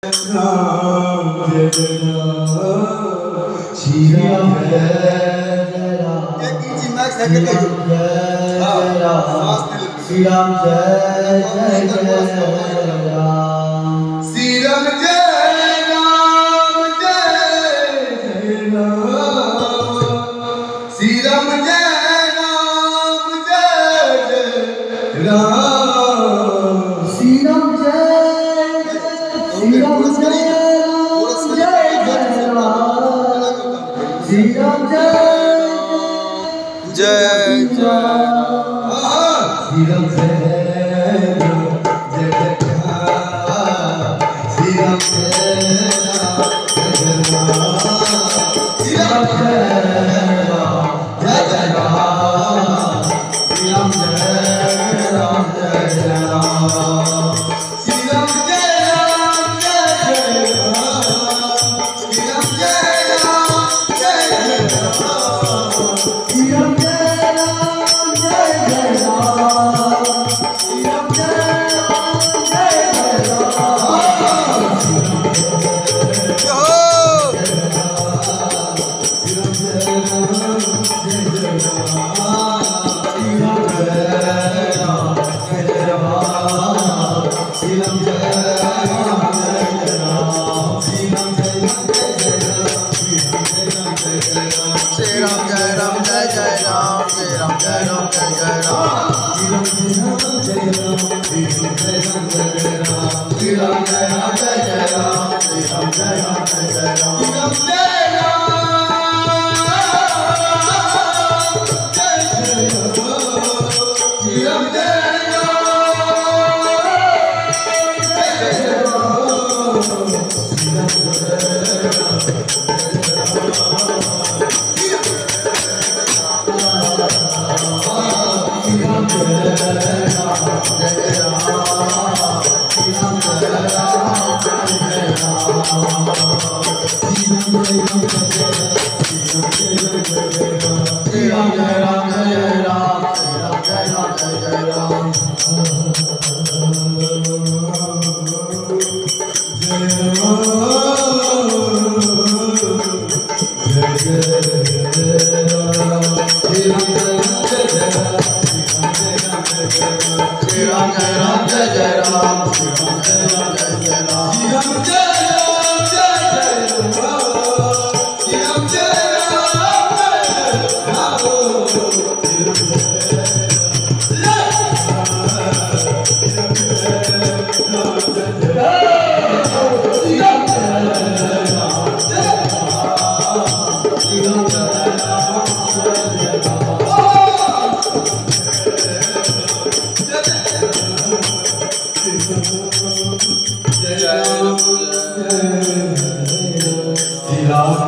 Ram Jai Jai Ram Shri Ram Jai Jai Ram Shri Ram Jai Jai Ram Shri Ram Jai Ram Jai Jai Ram Shri Ram Jai Ram Jai Jai Ram Shri Ram Jai Shri Ram Jai